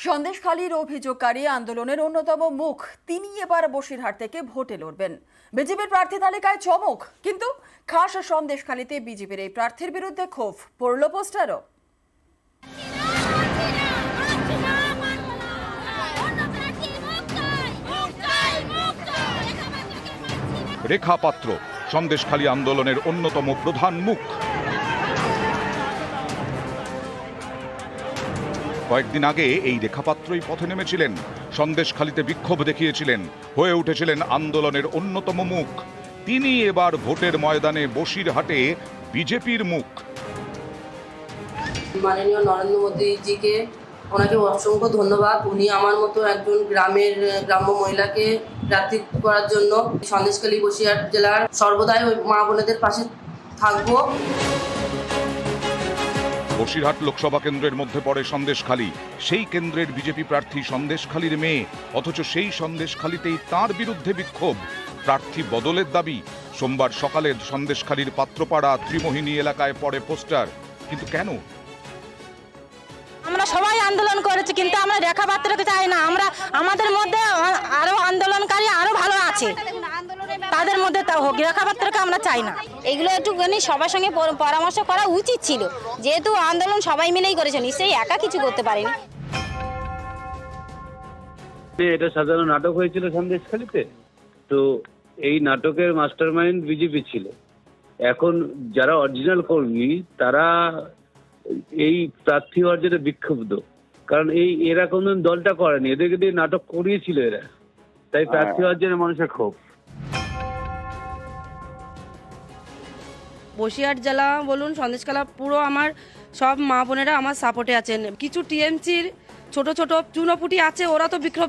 সন্দেশখালীর অভিযোগকারী আন্দোলনের অন্যতম মুখ তিনি এবার বসিরহাট থেকে ভোটে লড়বেন। বিজেপির প্রার্থী তালিকায় চমক, কিন্তু খাস সন্দেশখালীতে বিজেপির এই প্রার্থীর বিরুদ্ধে ক্ষোভ পড়ল পোস্টারও। রেখা পাত্র সন্দেশখালী আন্দোলনের অন্যতম প্রধান মুখ। কয়েকদিন আগে এই রেখাপাত্রই পথে নেমেছিলেন, সন্দেশখালীতে বিক্ষোভ দেখিয়েছিলেন, হয়ে উঠেছিলেন আন্দোলনের অন্যতম মুখ। তিনি এবার ভোটের ময়দানে বসিরহাটে বিজেপির মুখ। মাননীয় নরেন্দ্র মোদীজিকে ওনাকে অসংখ্য ধন্যবাদ। উনি আমার মতো একজন গ্রাম্য মহিলাকে প্রার্থী করার জন্য সন্দেশখালী বসিরহাট জেলার সর্বদাই ওই মা বোনেদের পাশে থাকবো। বসিরহাট লোকসভা কেন্দ্রের মধ্যে পড়ে সন্দেশখালী। সেই কেন্দ্রের বিজেপি প্রার্থী সন্দেশখালীর মেয়ে, অথচ সেই সন্দেশখালীতেই তার বিরুদ্ধে বিক্ষোভ, প্রার্থী বদলের দাবি। সোমবার সকালে সন্দেশখালীর পাত্রপাড়া ত্রিমোহিনী এলাকায় পড়ে পোস্টার। কিন্তু কেন? আমরা সবাই আন্দোলন করেছি, কিন্তু আমরা রেখা পাত্রকে চাই না। আমাদের মধ্যে আরো আন্দোলনকারী আরো ভালো আছে, তাদের মধ্যে রেখা পাত্রকে আমরা চাই না। এগুলো একটুখানি সবার সঙ্গে পরামর্শ করা উচিত ছিল, যেহেতু আন্দোলন সবাই মিলেই করেছে, নিশ্চয়ই একা কিছু করতে পারেনি। এটা সাধারণ নাটক হয়েছিল সন্দেশখালীতে, তো এই নাটকের মাস্টার মাইন্ড বিজেপি ছিল। এখন যারা অরিজিনাল কর্মী তারা এই প্রার্থী অর্জনে বিক্ষুব্ধ, কারণ এরা কোনদিন দলটা করেনি, এদেরকে দিয়ে নাটক করিয়েছিল এরা, তাই প্রার্থী অর্জনে মানুষের ক্ষোভ। বসিরহাট জেলা বলুন, সন্দেশখালা পুরো আমার সব মা বোনেরা আমার সাপোর্টে আছেন। কিছু টিএমসির ছোট ছোট চুনোপুটি আছে, ওরা তো বিক্ষোভ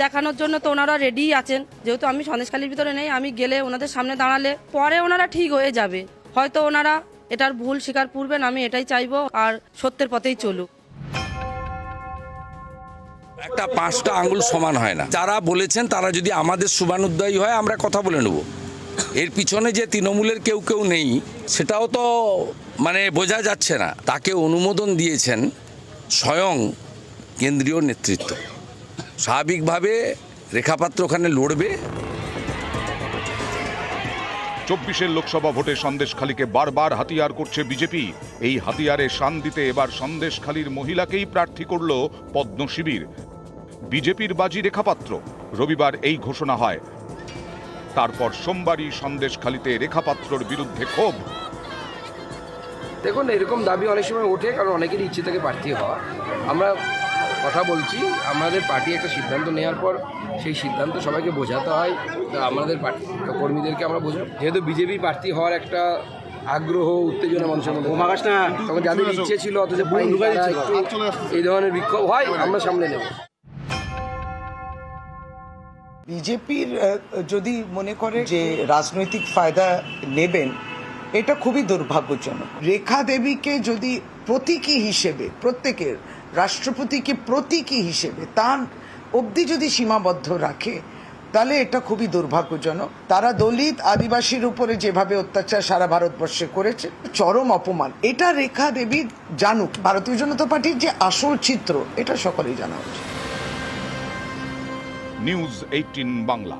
দেখানোর জন্য তো ওনারা রেডি আছেন। যেহেতু আমি সন্দেশখালীর ভিতরে নেই, আমি গেলে ওনাদের সামনে দাঁড়ালে পরে ওনারা ঠিক হয়ে যাবে। হয়তো ওনারা এটার ভুল স্বীকার করবেন, আমি এটাই চাইবো, আর সত্যের পথেই চলুক। একটা 5টা আঙ্গুল সমান হয় না। যারা বলেছেন তারা যদি আমাদের শুভানুদ্দায়ী হয়, আমরা কথা বলে নেব। এর পিছনে যে তৃণমূলের কেউ নেই, সেটাও তো বোঝা যাচ্ছে না। তাকে অনুমোদন দিয়েছেন স্বয়ং কেন্দ্রীয় নেতৃত্ব। স্বাভাবিকভাবে রেখাপাত্র ওখানে লড়বে। 24 লোকসভা ভোটে সন্দেশখালীকে বারবার হাতিয়ার করছে বিজেপি। এই হাতিয়ারে শান দিতে এবার সন্দেশখালীর মহিলাকেই প্রার্থী করল পদ্ম শিবির। বিজেপির বাজি রেখাপাত্র। রবিবার এই ঘোষণা হয়। তারপর সোমবারই সন্দেশখালীতে রেখাপাত্রর বিরুদ্ধে ক্ষোভ। দেখুন, এরকম দাবি অনেক সময় ওঠে, কারণ অনেকেরই ইচ্ছে থাকে প্রার্থী হওয়া। আমরা কথা বলছি, আমাদের পার্টি একটা সিদ্ধান্ত নেওয়ার পর সেই সিদ্ধান্ত সবাইকে বোঝাতে হয়। আমাদের পার্টি কর্মীদেরকে আমরা বোঝাবো, যেহেতু বিজেপি প্রার্থী হওয়ার একটা আগ্রহ উত্তেজনা মানুষের মধ্যে, তখন যাদের ইচ্ছে ছিল অথচ এই ধরনের বিক্ষোভ হয়, আমরা সামনে নেব। বিজেপির যদি মনে করে যে রাজনৈতিক ফায়দা নেবেন, এটা খুবই দুর্ভাগ্যজনক। রেখা দেবীকে যদি প্রতীকী হিসেবে, প্রত্যেকের রাষ্ট্রপতিকে প্রতীকী হিসেবে তার অবধি যদি সীমাবদ্ধ রাখে, তাহলে এটা খুবই দুর্ভাগ্যজনক। তারা দলিত আদিবাসীর উপরে যেভাবে অত্যাচার সারা ভারতবর্ষে করেছে, চরম অপমান। এটা রেখা দেবী জানুক। ভারতীয় জনতা পার্টির যে আসল চিত্র, এটা সকলেই জানা উচিত। নিউজ 18 বাংলা।